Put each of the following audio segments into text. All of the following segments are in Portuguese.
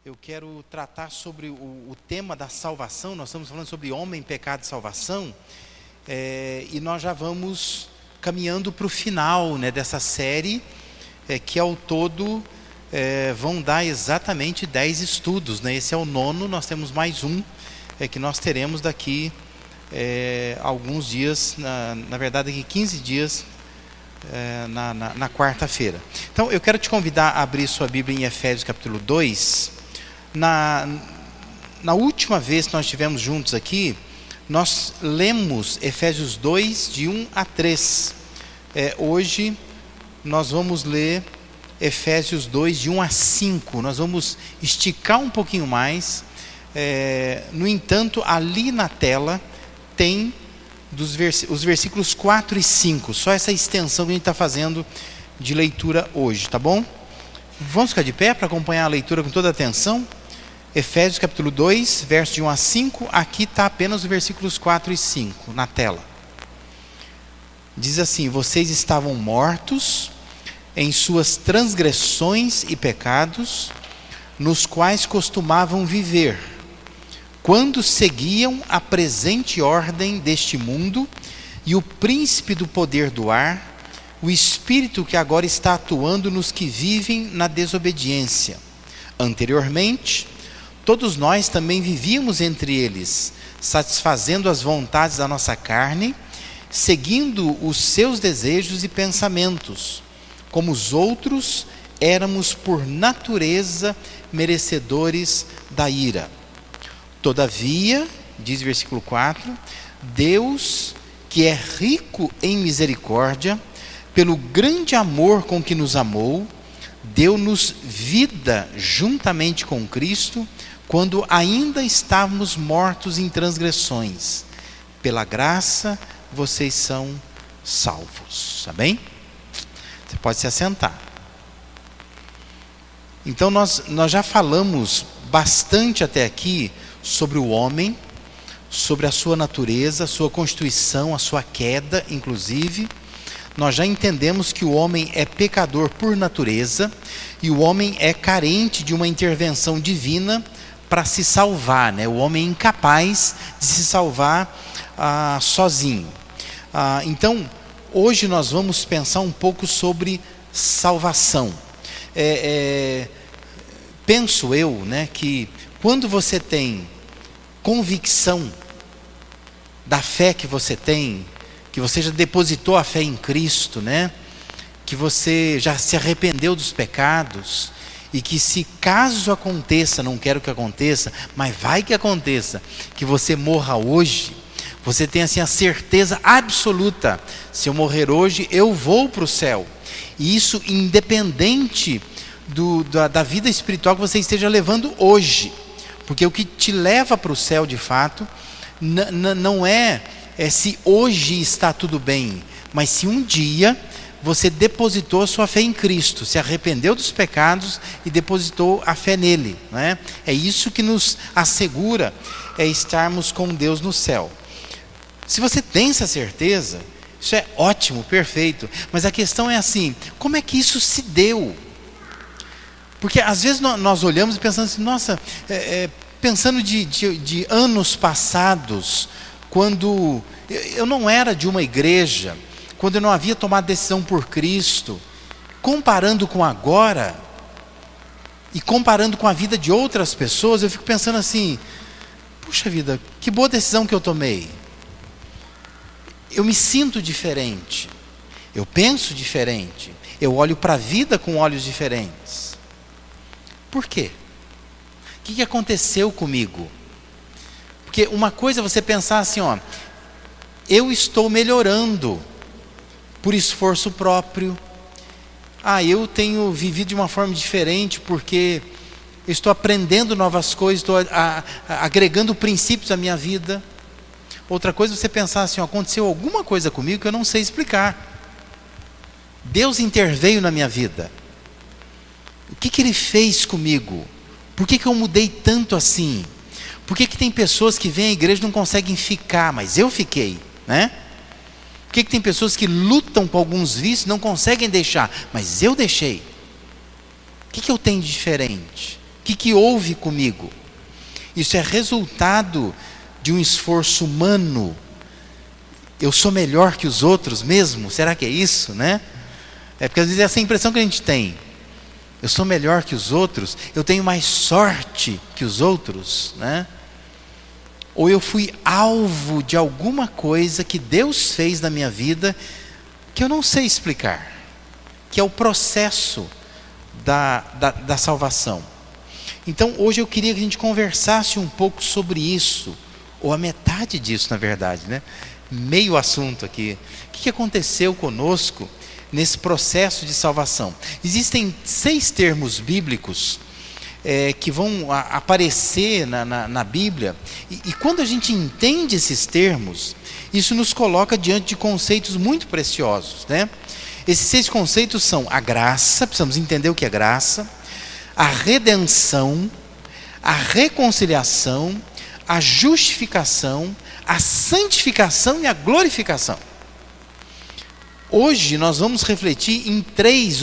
eu quero tratar sobre o tema da salvação. Nós estamos falando sobre homem, pecado e salvação, e nós já vamos caminhando para o final, né, dessa série, que ao todo vão dar exatamente 10 estudos, né? Esse é o 9º, nós temos mais um, que nós teremos daqui alguns dias, na verdade daqui 15 dias, na quarta-feira. Então eu quero te convidar a abrir sua Bíblia em Efésios capítulo 2. Na última vez que nós estivemos juntos aqui, nós lemos Efésios 2, de 1 a 3. Hoje nós vamos ler Efésios 2, de 1 a 5. Nós vamos esticar um pouquinho mais. No entanto, ali na tela tem os versículos 4 e 5. Só essa extensão que a gente está fazendo de leitura hoje, tá bom? Vamos ficar de pé para acompanhar a leitura com toda a atenção. Efésios capítulo 2, versos de 1 a 5. Aqui está apenas os versículos 4 e 5 na tela. Diz assim: vocês estavam mortos em suas transgressões e pecados, nos quais costumavam viver, quando seguiam a presente ordem deste mundo e o príncipe do poder do ar, o espírito que agora está atuando nos que vivem na desobediência. Anteriormente, todos nós também vivíamos entre eles, satisfazendo as vontades da nossa carne, seguindo os seus desejos e pensamentos. Como os outros, éramos por natureza merecedores da ira. Todavia, diz o versículo 4, Deus, que é rico em misericórdia, pelo grande amor com que nos amou, deu-nos vida juntamente com Cristo, quando ainda estávamos mortos em transgressões. Pela graça, vocês são salvos. Amém? Você pode se assentar. Então, nós já falamos bastante até aqui sobre o homem, sobre a sua natureza, a sua constituição, a sua queda, inclusive. Nós já entendemos que o homem é pecador por natureza e o homem é carente de uma intervenção divina para se salvar, né? O homem é incapaz de se salvar sozinho. Então, hoje nós vamos pensar um pouco sobre salvação. Penso eu, né, que quando você tem convicção da fé que você tem, que você já depositou a fé em Cristo, né, que você já se arrependeu dos pecados, e que se caso aconteça, não quero que aconteça, mas vai que aconteça, que você morra hoje, você tem assim a certeza absoluta: se eu morrer hoje, eu vou para o céu. E isso independente da vida espiritual que você esteja levando hoje. Porque o que te leva para o céu de fato não é se hoje está tudo bem, mas se um dia você depositou a sua fé em Cristo, se arrependeu dos pecados e depositou a fé nele, né? É isso que nos assegura estarmos com Deus no céu. Se você tem essa certeza, isso é ótimo, perfeito. Mas a questão é assim: como é que isso se deu? Porque às vezes nós olhamos e pensamos assim: nossa, pensando de anos passados, quando eu não era de uma igreja, quando eu não havia tomado decisão por Cristo, comparando com agora, e comparando com a vida de outras pessoas, eu fico pensando assim: puxa vida, que boa decisão que eu tomei. Eu me sinto diferente, eu penso diferente, eu olho para a vida com olhos diferentes. Por quê? O que aconteceu comigo? Porque uma coisa é você pensar assim, eu estou melhorando por esforço próprio. Eu tenho vivido de uma forma diferente porque eu estou aprendendo novas coisas, estou agregando princípios à minha vida. Outra coisa é você pensar assim: aconteceu alguma coisa comigo que eu não sei explicar. Deus interveio na minha vida. O que Ele fez comigo? Por que eu mudei tanto assim? Por que tem pessoas que vêm à igreja e não conseguem ficar, mas eu fiquei, né? Por que tem pessoas que lutam com alguns vícios e não conseguem deixar, mas eu deixei? O que eu tenho de diferente? O que houve comigo? Isso é resultado de um esforço humano. Eu sou melhor que os outros mesmo? Será que é isso, né? É porque às vezes é essa impressão que a gente tem. Eu sou melhor que os outros? Eu tenho mais sorte que os outros, né? Ou eu fui alvo de alguma coisa que Deus fez na minha vida que eu não sei explicar, que é o processo da salvação. Então hoje eu queria que a gente conversasse um pouco sobre isso, ou a metade disso na verdade, né? Meio assunto aqui. O que aconteceu conosco nesse processo de salvação? Existem 6 termos bíblicos que vão aparecer na Bíblia, e quando a gente entende esses termos, isso nos coloca diante de conceitos muito preciosos, né? Esses 6 conceitos são a graça, precisamos entender o que é graça, a redenção, a reconciliação, a justificação, a santificação e a glorificação. Hoje nós vamos refletir em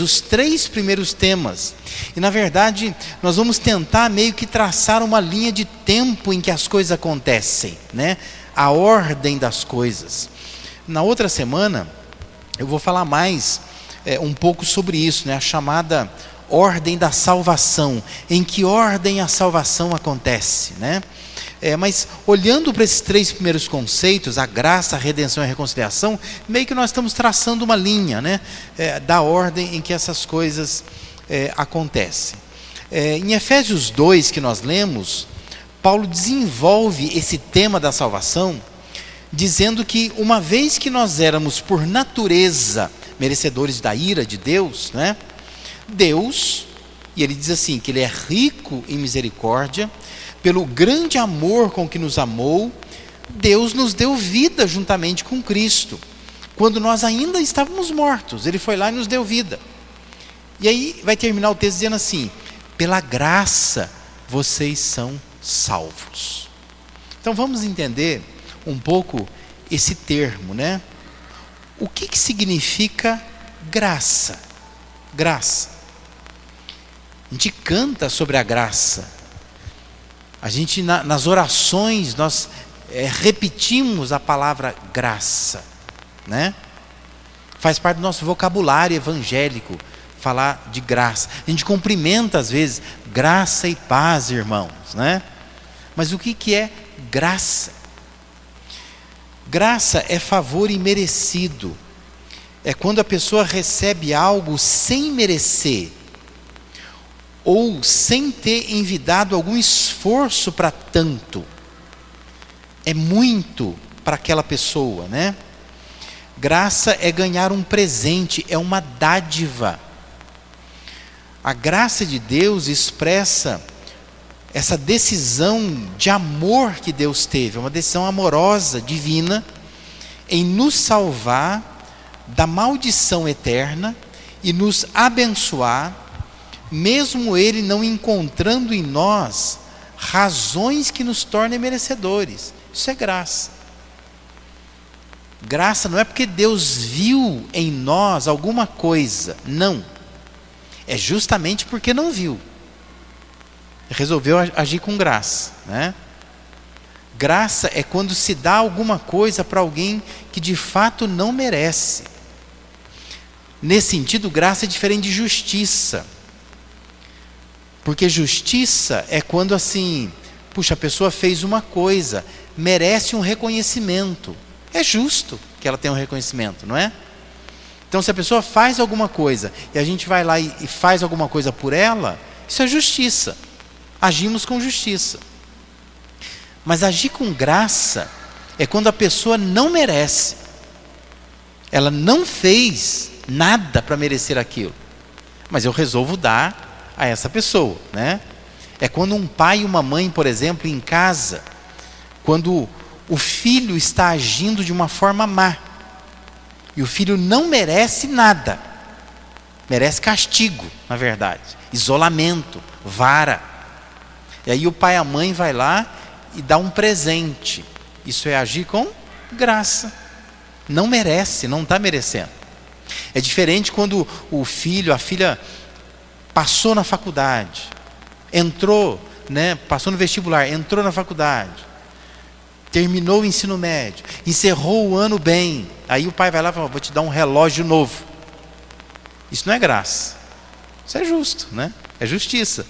os 3 primeiros temas. E na verdade nós vamos tentar meio que traçar uma linha de tempo em que as coisas acontecem, né? A ordem das coisas. Na outra semana eu vou falar mais um pouco sobre isso, né? A chamada ordem da salvação. Em que ordem a salvação acontece, né? Mas olhando para esses 3 primeiros conceitos, a graça, a redenção e a reconciliação, meio que nós estamos traçando uma linha, né? Da ordem em que essas coisas acontecem. Em Efésios 2, que nós lemos, Paulo desenvolve esse tema da salvação, dizendo que uma vez que nós éramos por natureza merecedores da ira de Deus, né? Deus, e ele diz assim, que ele é rico em misericórdia, pelo grande amor com que nos amou, Deus nos deu vida juntamente com Cristo. Quando nós ainda estávamos mortos, Ele foi lá e nos deu vida. E aí vai terminar o texto dizendo assim: pela graça vocês são salvos. Então vamos entender um pouco esse termo, né? O que significa graça? Graça. A gente canta sobre a graça. A gente, nas orações, nós repetimos a palavra graça, né? Faz parte do nosso vocabulário evangélico falar de graça. A gente cumprimenta às vezes, graça e paz, irmãos, né? Mas o que é graça? Graça é favor imerecido. É quando a pessoa recebe algo sem merecer, ou sem ter envidado algum esforço para tanto. É muito para aquela pessoa, né? Graça é ganhar um presente, é uma dádiva. A graça de Deus expressa essa decisão de amor que Deus teve, uma decisão amorosa, divina, em nos salvar da maldição eterna e nos abençoar, mesmo Ele não encontrando em nós razões que nos tornem merecedores. Isso é graça. Graça não é porque Deus viu em nós alguma coisa, não. É justamente porque não viu. Resolveu agir com graça, né? Graça é quando se dá alguma coisa para alguém que de fato não merece. Nesse sentido, graça é diferente de justiça. Porque justiça é quando assim, puxa, a pessoa fez uma coisa, merece um reconhecimento. É justo que ela tenha um reconhecimento, não é? Então, se a pessoa faz alguma coisa e a gente vai lá e faz alguma coisa por ela, isso é justiça. Agimos com justiça. Mas agir com graça é quando a pessoa não merece. Ela não fez nada para merecer aquilo. Mas eu resolvo dar a essa pessoa, né? É quando um pai e uma mãe, por exemplo, em casa, quando o filho está agindo de uma forma má, e o filho não merece nada, merece castigo, na verdade, isolamento, vara. E aí o pai e a mãe vai lá e dá um presente. Isso é agir com graça. Não merece, não está merecendo. É diferente quando o filho, a filha passou na faculdade, entrou, né, passou no vestibular, entrou na faculdade, terminou o ensino médio, encerrou o ano bem, aí o pai vai lá e fala, vou te dar um relógio novo. Isso não é graça, isso é justo, né? É justiça.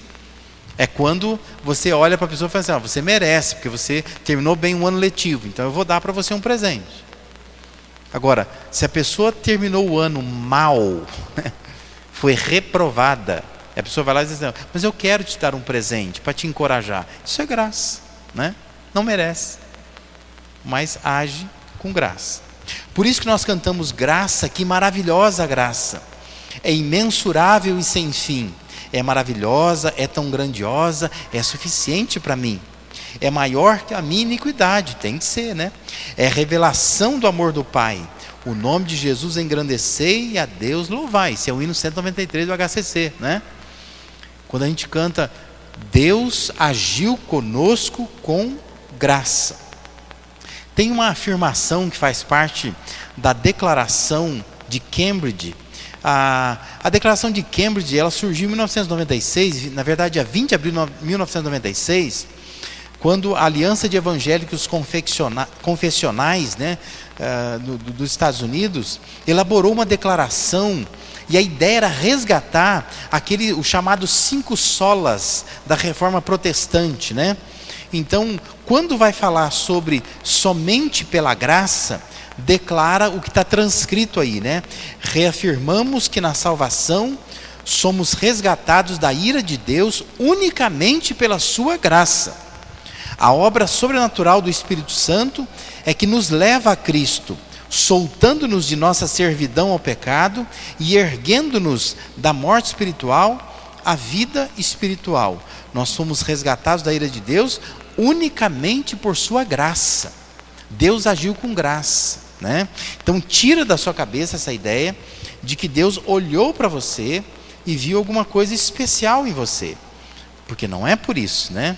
É quando você olha para a pessoa e fala assim, você merece, porque você terminou bem um ano letivo, então eu vou dar para você um presente. Agora, se a pessoa terminou o ano mal, foi reprovada, a pessoa vai lá e diz assim, mas eu quero te dar um presente para te encorajar. Isso é graça, né? Não merece, mas age com graça. Por isso que nós cantamos graça, que maravilhosa graça. É imensurável e sem fim. É maravilhosa, é tão grandiosa, é suficiente para mim. É maior que a minha iniquidade, tem que ser, né? É revelação do amor do Pai. O nome de Jesus engrandecei e a Deus louvai. Esse é o hino 193 do HCC, né? Quando a gente canta, Deus agiu conosco com graça. Tem uma afirmação que faz parte da Declaração de Cambridge. A Declaração de Cambridge, ela surgiu em 1996, na verdade, dia 20 de abril de 1996, quando a Aliança de Evangélicos Confessionais, né, dos Estados Unidos, elaborou uma declaração, e a ideia era resgatar o chamado 5 solas da Reforma Protestante, né? Então, quando vai falar sobre somente pela graça, declara o que está transcrito aí, né? Reafirmamos que na salvação somos resgatados da ira de Deus unicamente pela sua graça. A obra sobrenatural do Espírito Santo é que nos leva a Cristo, soltando-nos de nossa servidão ao pecado e erguendo-nos da morte espiritual à vida espiritual. Nós somos resgatados da ira de Deus unicamente por sua graça. Deus agiu com graça, né? Então tira da sua cabeça essa ideia de que Deus olhou para você e viu alguma coisa especial em você, porque não é por isso, né?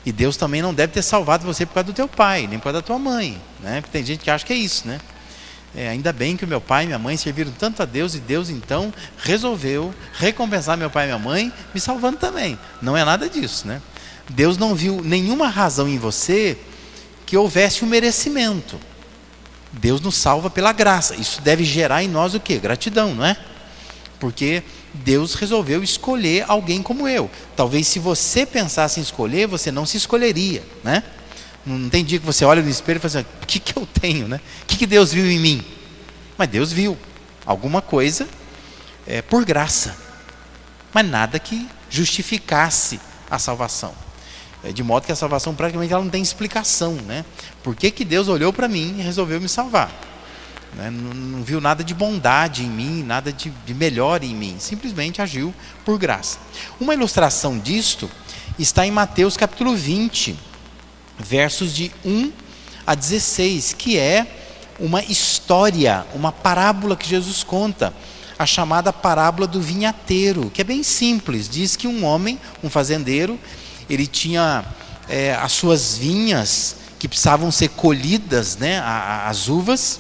E Deus também não deve ter salvado você por causa do teu pai, nem por causa da tua mãe, né? Porque tem gente que acha que é isso, né? Ainda bem que o meu pai e minha mãe serviram tanto a Deus, e Deus então resolveu recompensar meu pai e minha mãe, me salvando também. Não é nada disso, né? Deus não viu nenhuma razão em você que houvesse um merecimento. Deus nos salva pela graça. Isso deve gerar em nós o quê? Gratidão, não é? Porque Deus resolveu escolher alguém como eu. Talvez se você pensasse em escolher, você não se escolheria, né? Não tem dia que você olha no espelho e fala assim, o que eu tenho, né? O que Deus viu em mim? Mas Deus viu alguma coisa por graça, mas nada que justificasse a salvação. De modo que a salvação praticamente ela não tem explicação, né? Por que Deus olhou para mim e resolveu me salvar? Né? Não viu nada de bondade em mim, nada de melhor em mim, simplesmente agiu por graça. Uma ilustração disto está em Mateus capítulo 20, versos de 1 a 16, que é uma história, uma parábola que Jesus conta, a chamada parábola do vinhateiro, que é bem simples. Diz que um homem, um fazendeiro, ele tinha as suas vinhas que precisavam ser colhidas, né, as uvas,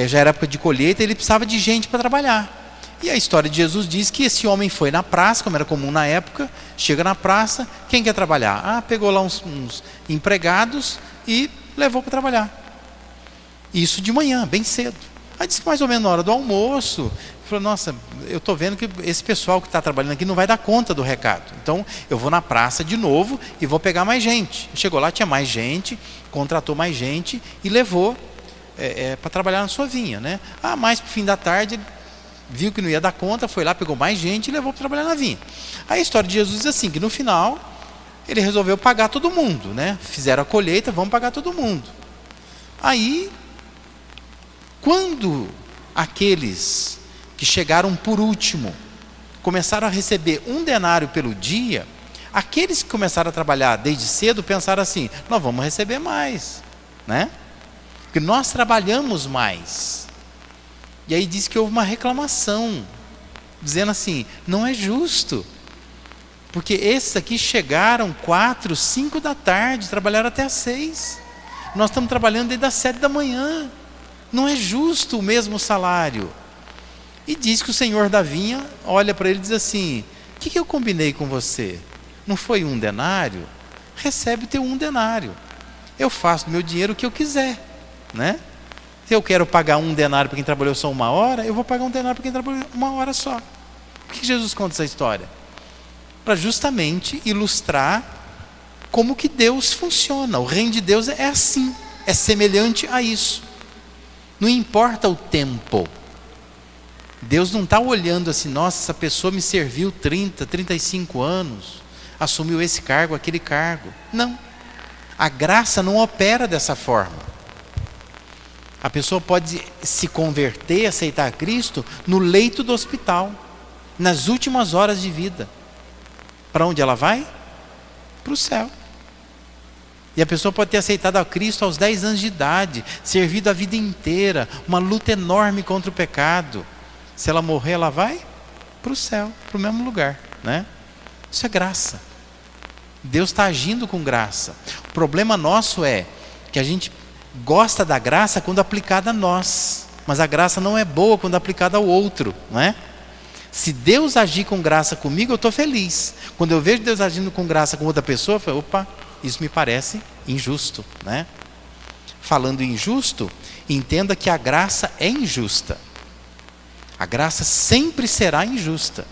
já era época de colheita, ele precisava de gente para trabalhar. E a história de Jesus diz que esse homem foi na praça, como era comum na época, chega na praça, quem quer trabalhar? Pegou lá uns empregados e levou para trabalhar. Isso de manhã, bem cedo. Aí disse que mais ou menos na hora do almoço, falou, nossa, eu estou vendo que esse pessoal que está trabalhando aqui não vai dar conta do recado. Então, eu vou na praça de novo e vou pegar mais gente. Chegou lá, tinha mais gente, contratou mais gente e levou para trabalhar na sua vinha, né? Mais para o fim da tarde, ele viu que não ia dar conta, foi lá, pegou mais gente e levou para trabalhar na vinha. Aí a história de Jesus diz assim, que no final, ele resolveu pagar todo mundo, né? Fizeram a colheita, vamos pagar todo mundo. Aí, quando aqueles que chegaram por último começaram a receber 1 denário pelo dia, aqueles que começaram a trabalhar desde cedo pensaram assim, nós vamos receber mais, né? Porque nós trabalhamos mais. E aí diz que houve uma reclamação, dizendo assim, não é justo, porque esses aqui chegaram 4, 5 da tarde, trabalharam até às 6. Nós estamos trabalhando desde as 7 da manhã. Não é justo o mesmo salário. E diz que o senhor da vinha olha para ele e diz assim, o que eu combinei com você? não foi 1 denário? Recebe o teu 1 denário. Eu faço do meu dinheiro o que eu quiser, né? Se eu quero pagar 1 denário para quem trabalhou só 1 hora, eu vou pagar 1 denário para quem trabalhou 1 hora só. Por que Jesus conta essa história? Para justamente ilustrar como que Deus funciona. O reino de Deus é assim, é semelhante a isso. Não importa o tempo. Deus não está olhando assim, nossa, essa pessoa me serviu 30, 35 anos, assumiu esse cargo, aquele cargo. Não. A graça não opera dessa forma. A pessoa pode se converter, aceitar Cristo no leito do hospital, nas últimas horas de vida. Para onde ela vai? Para o céu. E a pessoa pode ter aceitado a Cristo aos 10 anos de idade, servido a vida inteira, uma luta enorme contra o pecado. Se ela morrer, ela vai para o céu, para o mesmo lugar, né? Isso é graça. Deus está agindo com graça. O problema nosso é que a gente gosta da graça quando aplicada a nós, mas a graça não é boa quando aplicada ao outro, não é? Se Deus agir com graça comigo, eu estou feliz. Quando eu vejo Deus agindo com graça com outra pessoa, eu falo, opa, isso me parece injusto, né? Falando injusto, entenda que a graça é injusta. A graça sempre será injusta.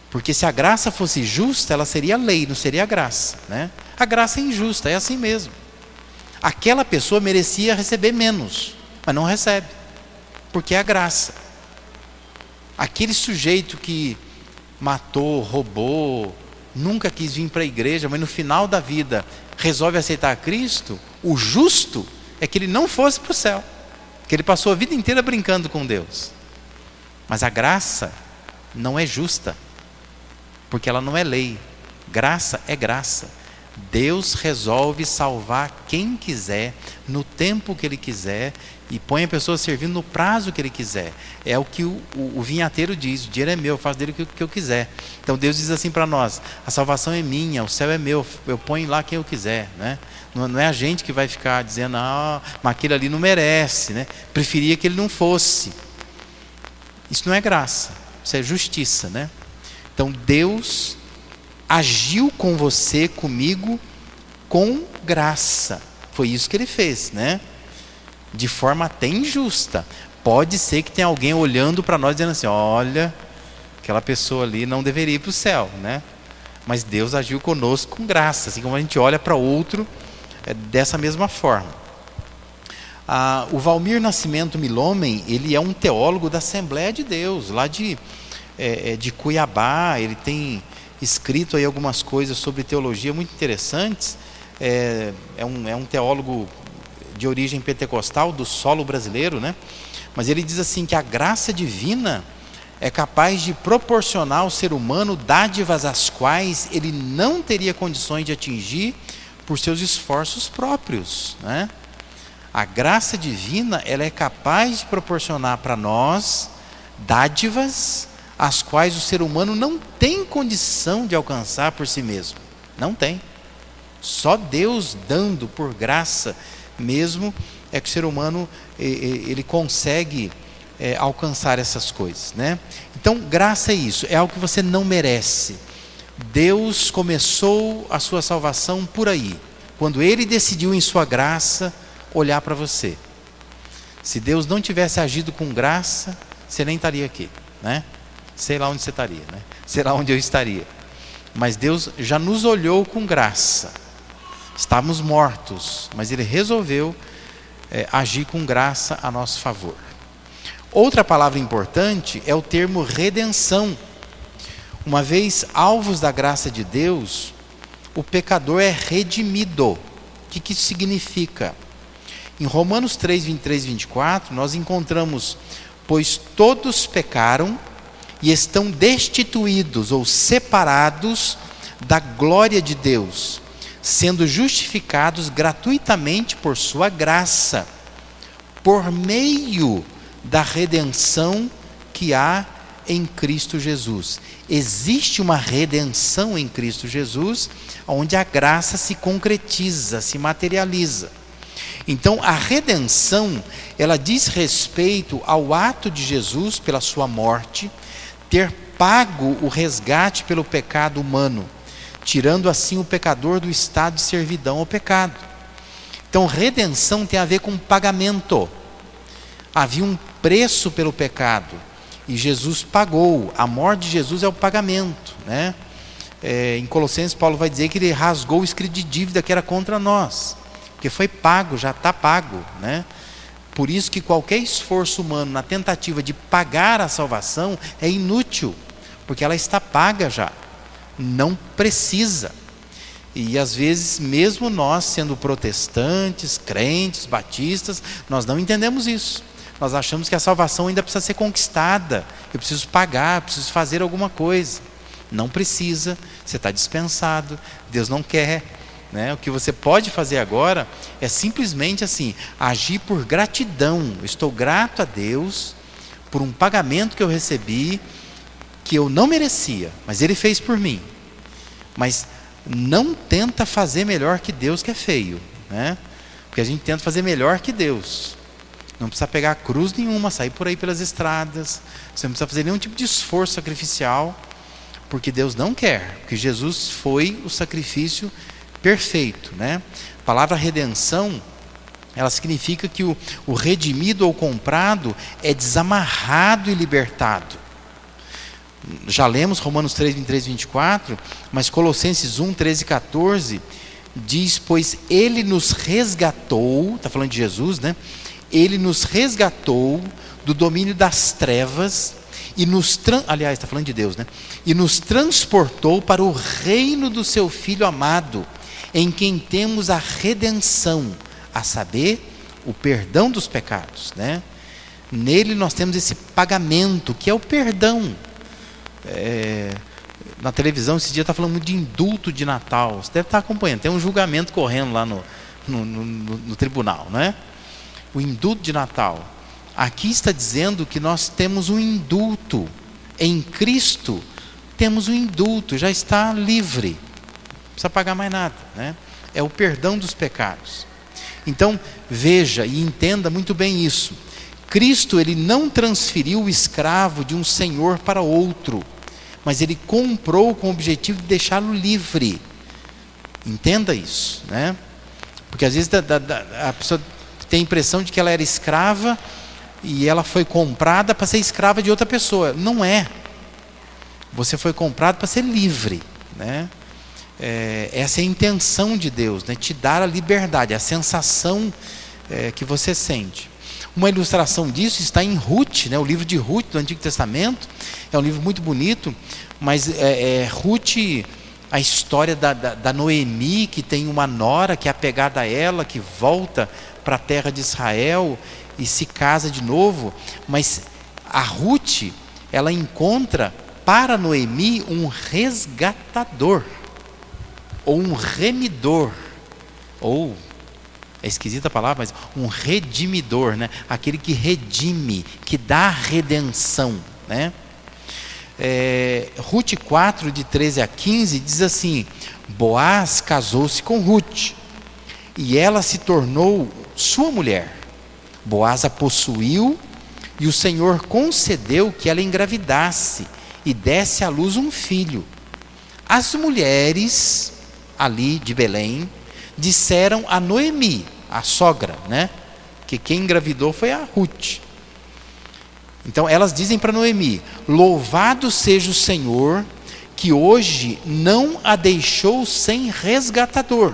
Porque se a graça fosse justa, ela seria lei, não seria graça, né? A graça é injusta, é assim mesmo. Aquela pessoa merecia receber menos, mas não recebe, porque é a graça. Aquele sujeito que matou, roubou, nunca quis vir para a igreja, mas no final da vida resolve aceitar Cristo, o justo é que ele não fosse para o céu, que ele passou a vida inteira brincando com Deus. Mas a graça não é justa, porque ela não é lei. Graça é graça. Deus resolve salvar quem quiser, no tempo que Ele quiser, e põe a pessoa servindo no prazo que Ele quiser. É o que o vinhateiro diz, o dinheiro é meu, eu faço dele o que eu quiser. Então Deus diz assim para nós, a salvação é minha, o céu é meu, eu ponho lá quem eu quiser, né? Não é a gente que vai ficar dizendo, mas aquele ali não merece, né? Preferia que ele não fosse. Isso não é graça, isso é justiça, né? Então Deus agiu com você, comigo, com graça. Foi isso que Ele fez, né? De forma até injusta. Pode ser que tenha alguém olhando para nós dizendo assim, olha, aquela pessoa ali não deveria ir para o céu, né? Mas Deus agiu conosco com graça, assim como a gente olha para outro dessa mesma forma. O Valmir Nascimento Milomem, ele é um teólogo da Assembleia de Deus, lá de Cuiabá. Ele tem escrito aí algumas coisas sobre teologia muito interessantes. É um teólogo de origem pentecostal, do solo brasileiro, né? Mas ele diz assim que a graça divina é capaz de proporcionar ao ser humano dádivas às quais ele não teria condições de atingir por seus esforços próprios, né? A graça divina, ela é capaz de proporcionar para nós dádivas as quais o ser humano não tem condição de alcançar por si mesmo. Não tem. Só Deus dando por graça mesmo é que o ser humano ele consegue alcançar essas coisas, né? Então, graça é isso, é algo que você não merece. Deus começou a sua salvação por aí, quando Ele decidiu em sua graça olhar para você. Se Deus não tivesse agido com graça, você nem estaria aqui, né? Sei lá onde você estaria, né? Sei lá onde eu estaria. Mas Deus já nos olhou com graça. Estávamos mortos, mas Ele resolveu agir com graça a nosso favor. Outra palavra importante é o termo redenção. Uma vez alvos da graça de Deus, o pecador é redimido. O que isso significa? Em Romanos 3, 23 e 24, nós encontramos: pois todos pecaram e estão destituídos ou separados da glória de Deus, sendo justificados gratuitamente por sua graça, por meio da redenção que há em Cristo Jesus. Existe uma redenção em Cristo Jesus, onde a graça se concretiza, se materializa. Então, a redenção, ela diz respeito ao ato de Jesus pela sua morte, ter pago o resgate pelo pecado humano, tirando assim o pecador do estado de servidão ao pecado. Então, redenção tem a ver com pagamento. Havia um preço pelo pecado e Jesus pagou. A morte de Jesus é o pagamento, né? Em Colossenses, Paulo vai dizer que ele rasgou o escrito de dívida que era contra nós, porque foi pago, já está pago, né? Por isso que qualquer esforço humano na tentativa de pagar a salvação é inútil, porque ela está paga já, não precisa. E às vezes, mesmo nós sendo protestantes, crentes, batistas, nós não entendemos isso. Nós achamos que a salvação ainda precisa ser conquistada, eu preciso pagar, eu preciso fazer alguma coisa. Não precisa, você está dispensado, Deus não quer, né? O que você pode fazer agora é simplesmente assim, agir por gratidão. Eu estou grato a Deus por um pagamento que eu recebi, que eu não merecia, mas Ele fez por mim. Mas não tenta fazer melhor que Deus, que é feio, né? Porque a gente tenta fazer melhor que Deus. Não precisa pegar cruz nenhuma, sair por aí pelas estradas, você não precisa fazer nenhum tipo de esforço sacrificial, porque Deus não quer, porque Jesus foi o sacrifício perfeito, né? A palavra redenção, ela significa que o redimido ou comprado é desamarrado e libertado. Já lemos Romanos 3, 23 e 24, mas Colossenses 1, 13 e 14 diz: pois Ele nos resgatou, está falando de Jesus, né? Ele nos resgatou do domínio das trevas e aliás, está falando de Deus, né? E nos transportou para o reino do seu Filho amado, em quem temos a redenção, a saber, o perdão dos pecados, né? Nele nós temos esse pagamento, que é o perdão. Na televisão esse dia está falando muito de indulto de Natal, você deve estar acompanhando, tem um julgamento correndo lá no tribunal, não é? O indulto de Natal. Aqui está dizendo que nós temos um indulto. Em Cristo temos um indulto, já está livre. Não precisa pagar mais nada, né? É o perdão dos pecados. Então, veja e entenda muito bem isso. Cristo, ele não transferiu o escravo de um senhor para outro, mas ele comprou com o objetivo de deixá-lo livre. Entenda isso, né? Porque às vezes a pessoa tem a impressão de que ela era escrava e ela foi comprada para ser escrava de outra pessoa. Não é. Você foi comprado para ser livre, né? Essa é a intenção de Deus, né? Te dar a liberdade, a sensação que você sente. Uma ilustração disso está em Ruth, né? O livro de Ruth do Antigo Testamento. É um livro muito bonito, mas Ruth, a história da Noemi, que tem uma nora que é apegada a ela, que volta para a terra de Israel e se casa de novo. Mas a Ruth, ela encontra para Noemi um resgatador, ou um remidor, ou, é esquisita a palavra, mas um redimidor, né? Aquele que redime, que dá redenção, né? Ruth 4, de 13 a 15, diz assim: Boaz casou-se com Ruth, e ela se tornou sua mulher. Boaz a possuiu, e o Senhor concedeu que ela engravidasse e desse à luz um filho. As mulheres ali de Belém disseram a Noemi, a sogra, né? Que quem engravidou foi a Ruth. Então elas dizem para Noemi: louvado seja o Senhor, que hoje não a deixou sem resgatador.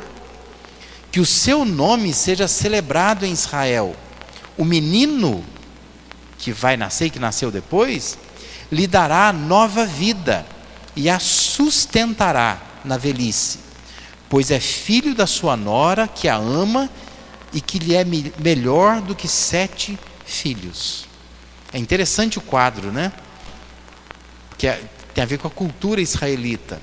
Que o seu nome seja celebrado em Israel. O menino que vai nascer, que nasceu depois, lhe dará nova vida e a sustentará na velhice, pois é filho da sua nora, que a ama e que lhe é melhor do que 7 filhos. É interessante o quadro, né? Que tem a ver com a cultura israelita,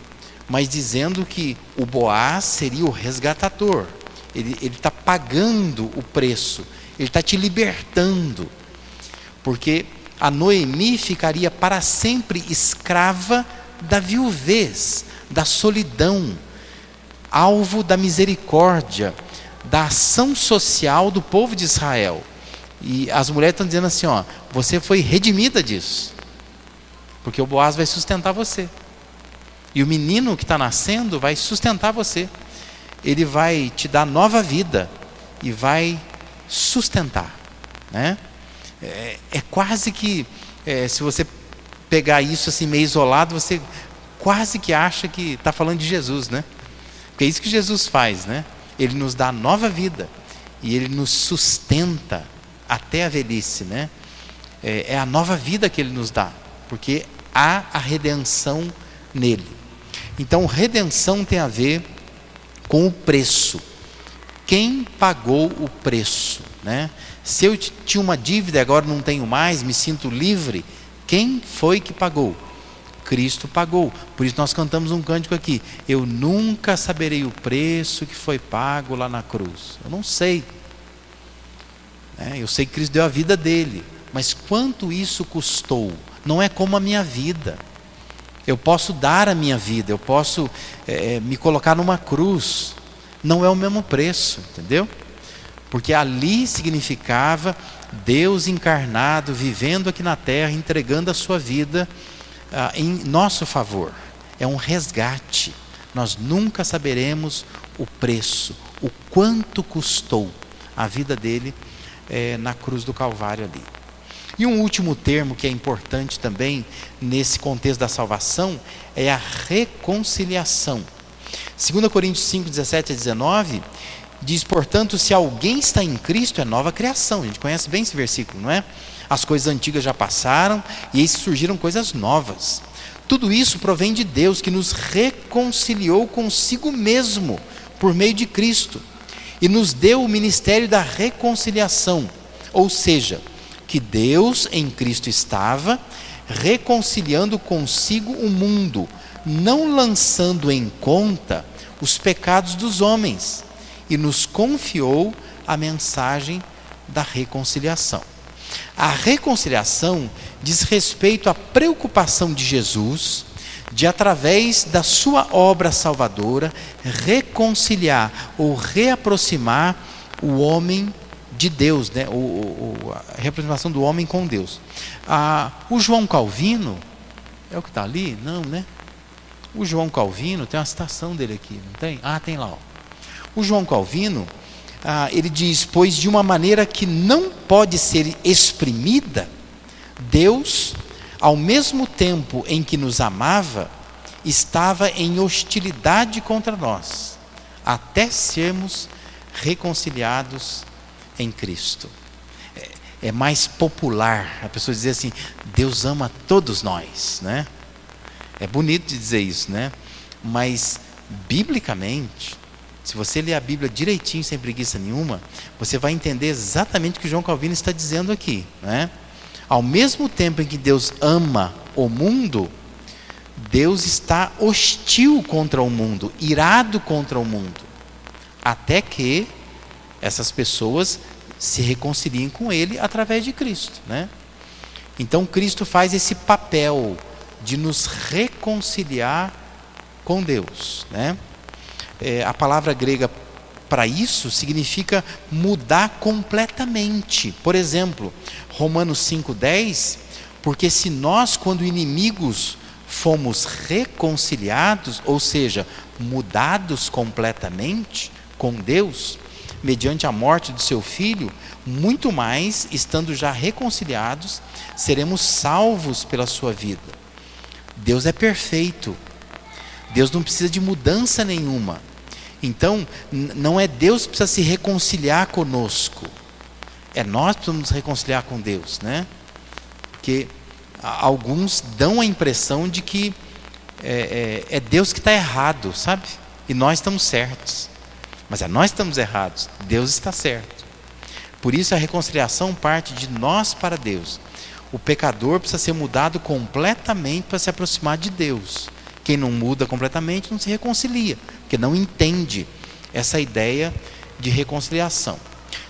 mas dizendo que o Boaz seria o resgatador. Ele está pagando o preço, ele está te libertando, porque a Noemi ficaria para sempre escrava da viuvez, da solidão, alvo da misericórdia, da ação social do povo de Israel. E as mulheres estão dizendo assim, ó, você foi redimida disso, porque o Boaz vai sustentar você. E o menino que está nascendo vai sustentar você. Ele vai te dar nova vida e vai sustentar, né? É quase que, se você pegar isso assim meio isolado, você quase que acha que está falando de Jesus, né? Porque é isso que Jesus faz, né? Ele nos dá nova vida e Ele nos sustenta até a velhice, né? É a nova vida que Ele nos dá, porque há a redenção nele. Então, redenção tem a ver com o preço. Quem pagou o preço, né? Se eu tinha uma dívida e agora não tenho mais, me sinto livre, quem foi que pagou? Cristo pagou. Por isso nós cantamos um cântico aqui: eu nunca saberei o preço que foi pago lá na cruz. Eu não sei, eu sei que Cristo deu a vida dele, mas quanto isso custou? Não é como a minha vida. Eu posso dar a minha vida, eu posso me colocar numa cruz, não é o mesmo preço, entendeu? Porque ali significava Deus encarnado, vivendo aqui na terra, entregando a sua vida em nosso favor. É um resgate. Nós nunca saberemos o preço, o quanto custou a vida dele na cruz do Calvário ali. E um último termo que é importante também nesse contexto da salvação é a reconciliação. 2 Coríntios 5, 17 a 19 diz: portanto, se alguém está em Cristo, é nova criação. A gente conhece bem esse versículo, não é? As coisas antigas já passaram e eis surgiram coisas novas. Tudo isso provém de Deus, que nos reconciliou consigo mesmo por meio de Cristo e nos deu o ministério da reconciliação. Ou seja, que Deus em Cristo estava reconciliando consigo o mundo, não lançando em conta os pecados dos homens, e nos confiou a mensagem da reconciliação. A reconciliação diz respeito à preocupação de Jesus de, através da sua obra salvadora, reconciliar ou reaproximar o homem de Deus, né? A reaproximação do homem com Deus. O João Calvino, é o que está ali? Não, né? O João Calvino, tem uma citação dele aqui, não tem? Tem lá, ó. O João Calvino, ele diz: pois de uma maneira que não pode ser exprimida, Deus, ao mesmo tempo em que nos amava, estava em hostilidade contra nós, até sermos reconciliados em Cristo. É mais popular a pessoa dizer assim: Deus ama todos nós, né? É bonito de dizer isso, né? Mas biblicamente, se você ler a Bíblia direitinho, sem preguiça nenhuma, você vai entender exatamente o que João Calvino está dizendo aqui, né? Ao mesmo tempo em que Deus ama o mundo, Deus está hostil contra o mundo, irado contra o mundo, até que essas pessoas se reconciliem com Ele através de Cristo, né? Então Cristo faz esse papel de nos reconciliar com Deus, né? A palavra grega para isso significa mudar completamente. Por exemplo, Romanos 5,10: porque se nós, quando inimigos, fomos reconciliados, ou seja, mudados completamente com Deus, mediante a morte do seu Filho, muito mais, estando já reconciliados, seremos salvos pela sua vida. Deus é perfeito. Deus não precisa de mudança nenhuma. Então, não é Deus que precisa se reconciliar conosco. É nós que precisamos nos reconciliar com Deus, né? Porque alguns dão a impressão de que é Deus que está errado, sabe? E nós estamos certos. Mas nós estamos errados, Deus está certo. Por isso a reconciliação parte de nós para Deus. O pecador precisa ser mudado completamente para se aproximar de Deus. Quem não muda completamente não se reconcilia, porque não entende essa ideia de reconciliação.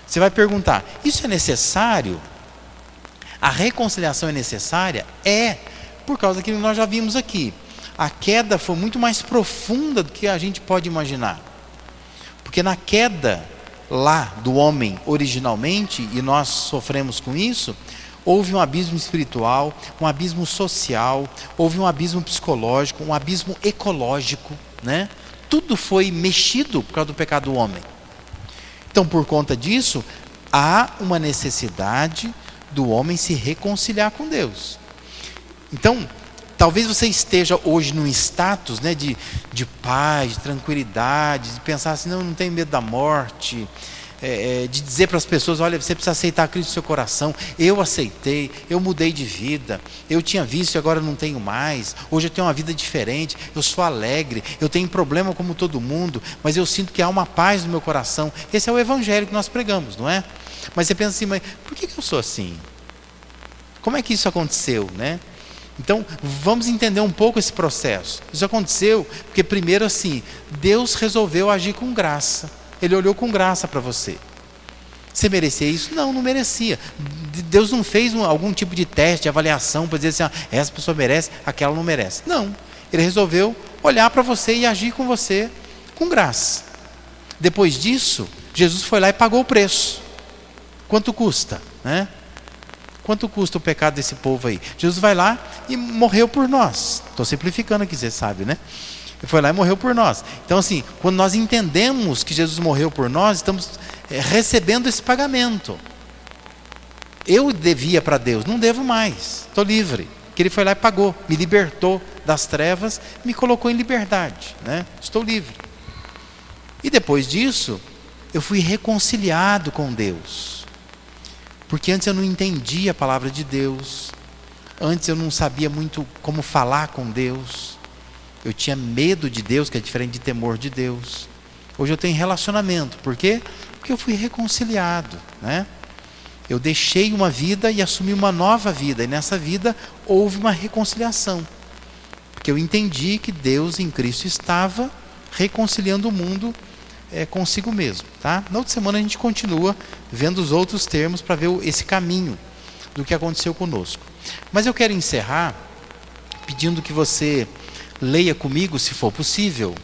Você vai perguntar: isso é necessário? A reconciliação é necessária? É, por causa daquilo que nós já vimos aqui. A queda foi muito mais profunda do que a gente pode imaginar. Porque na queda lá do homem originalmente, e nós sofremos com isso, Houve um abismo espiritual, um abismo social, houve um abismo psicológico, um abismo ecológico, né? Tudo foi mexido por causa do pecado do homem. Então, por conta disso, há uma necessidade do homem se reconciliar com Deus. Então, talvez você esteja hoje num status, né, de paz, de tranquilidade, de pensar assim, não tenho medo da morte, de dizer para as pessoas, olha, você precisa aceitar Cristo no seu coração. Eu aceitei, eu mudei de vida, eu tinha vício e agora não tenho mais, hoje eu tenho uma vida diferente, eu sou alegre, eu tenho problema como todo mundo, mas eu sinto que há uma paz no meu coração. Esse é o evangelho que nós pregamos, não é? Mas você pensa assim, mas por que eu sou assim? Como é que isso aconteceu, né? Então, vamos entender um pouco esse processo. Isso aconteceu porque, primeiro assim, Deus resolveu agir com graça. Ele olhou com graça para você. Você merecia isso? Não, não merecia. Deus não fez algum tipo de teste, de avaliação, para dizer assim, essa pessoa merece, aquela não merece. Não. Ele resolveu olhar para você e agir com você com graça. Depois disso, Jesus foi lá e pagou o preço. Quanto custa, né? Quanto custa o pecado desse povo aí? Jesus vai lá e morreu por nós. Estou simplificando aqui, você sabe, né? Ele foi lá e morreu por nós. Então, assim, quando nós entendemos que Jesus morreu por nós, estamos recebendo esse pagamento. Eu devia para Deus, não devo mais. Estou livre. Porque Ele foi lá e pagou, me libertou das trevas, me colocou em liberdade, né? Estou livre. E depois disso, eu fui reconciliado com Deus. Porque antes eu não entendia a palavra de Deus. Antes eu não sabia muito como falar com Deus. Eu tinha medo de Deus, que é diferente de temor de Deus. Hoje eu tenho relacionamento. Por quê? Porque eu fui reconciliado, né? Eu deixei uma vida e assumi uma nova vida. E nessa vida houve uma reconciliação. Porque eu entendi que Deus em Cristo estava reconciliando o mundo consigo mesmo, tá? Na outra semana a gente continua vendo os outros termos para ver esse caminho do que aconteceu conosco. Mas eu quero encerrar pedindo que você leia comigo, se for possível.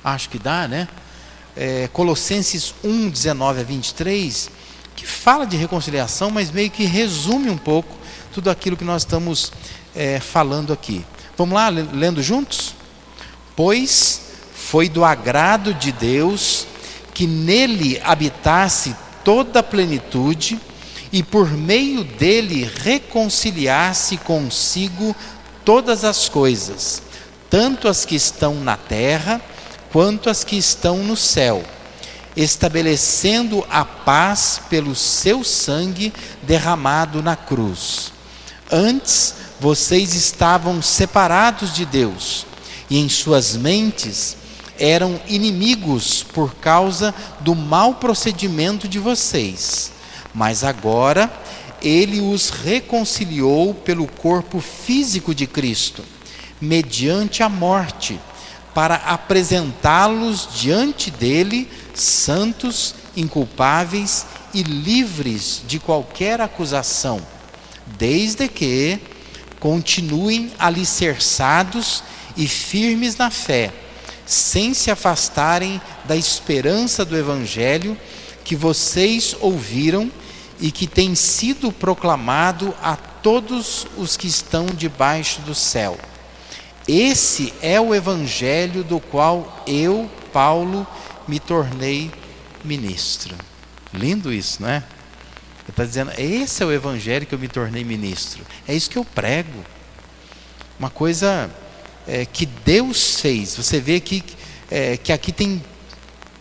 Acho que dá, né? Colossenses 1, 19 a 23, que fala de reconciliação, mas meio que resume um pouco tudo aquilo que nós estamos falando aqui. Vamos lá, lendo juntos? Pois foi do agrado de Deus que nele habitasse toda a plenitude e por meio dele reconciliasse consigo todas as coisas, tanto as que estão na terra quanto as que estão no céu, estabelecendo a paz pelo seu sangue derramado na cruz. Antes vocês estavam separados de Deus e em suas mentes eram inimigos por causa do mau procedimento de vocês. Mas agora Ele os reconciliou pelo corpo físico de Cristo, mediante a morte, para apresentá-los diante dele santos, inculpáveis e livres de qualquer acusação, desde que continuem alicerçados e firmes na fé, sem se afastarem da esperança do Evangelho que vocês ouviram e que tem sido proclamado a todos os que estão debaixo do céu. Esse é o Evangelho do qual eu, Paulo, me tornei ministro. Lindo isso, não é? Ele está dizendo, esse é o Evangelho que eu me tornei ministro. É isso que eu prego. Uma coisa que Deus fez. Você vê aqui, que aqui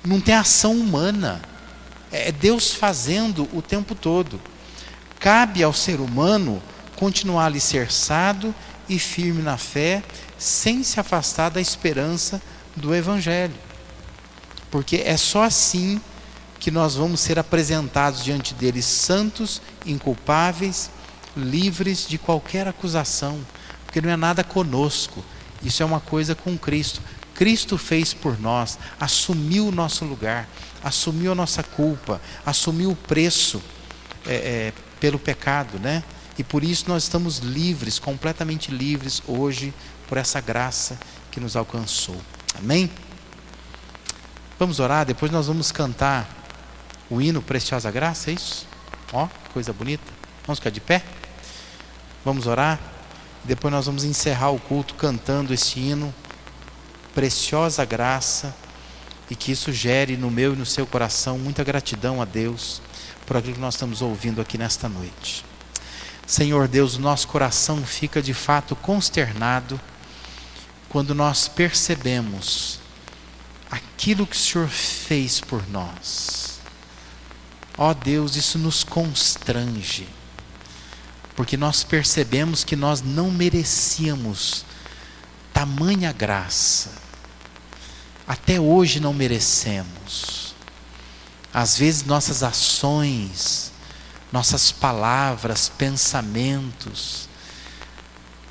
não tem ação humana. É Deus fazendo o tempo todo. Cabe ao ser humano continuar alicerçado e firme na fé, sem se afastar da esperança do Evangelho. Porque é só assim que nós vamos ser apresentados diante dele santos, inculpáveis, livres de qualquer acusação. Porque não é nada conosco, isso é uma coisa com Cristo. Cristo fez por nós, assumiu o nosso lugar, assumiu a nossa culpa, assumiu o preço pelo pecado, né? E por isso nós estamos livres, completamente livres hoje, por essa graça que nos alcançou. Amém? Vamos orar, depois nós vamos cantar o hino Preciosa Graça, é isso? Ó, coisa bonita. Vamos ficar de pé? Vamos orar? Depois nós vamos encerrar o culto cantando este hino, Preciosa Graça, e que isso gere no meu e no seu coração muita gratidão a Deus por aquilo que nós estamos ouvindo aqui nesta noite. Senhor Deus, o nosso coração fica de fato consternado quando nós percebemos aquilo que o Senhor fez por nós. Ó Deus, isso nos constrange, porque nós percebemos que nós não merecíamos tamanha graça. Até hoje não merecemos. Às vezes nossas ações, nossas palavras, pensamentos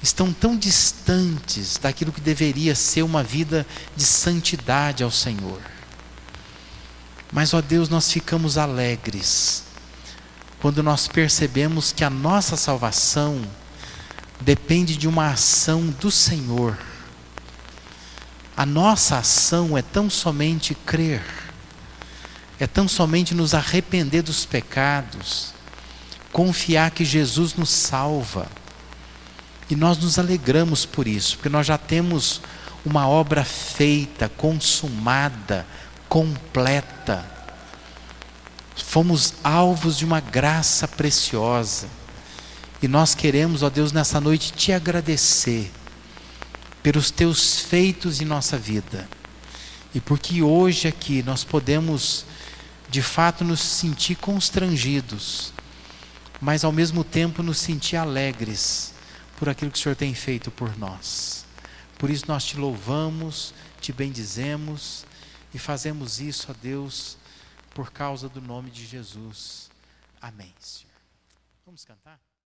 estão tão distantes daquilo que deveria ser uma vida de santidade ao Senhor. Mas, ó Deus, nós ficamos alegres quando nós percebemos que a nossa salvação depende de uma ação do Senhor. A nossa ação é tão somente crer, é tão somente nos arrepender dos pecados, confiar que Jesus nos salva. E nós nos alegramos por isso, porque nós já temos uma obra feita, consumada, completa. Fomos alvos de uma graça preciosa. E nós queremos, ó Deus, nessa noite te agradecer pelos teus feitos em nossa vida. E porque hoje aqui nós podemos, de fato, nos sentir constrangidos, mas ao mesmo tempo nos sentir alegres por aquilo que o Senhor tem feito por nós. Por isso nós te louvamos, te bendizemos e fazemos isso, ó Deus, por causa do nome de Jesus. Amém, Senhor. Vamos cantar?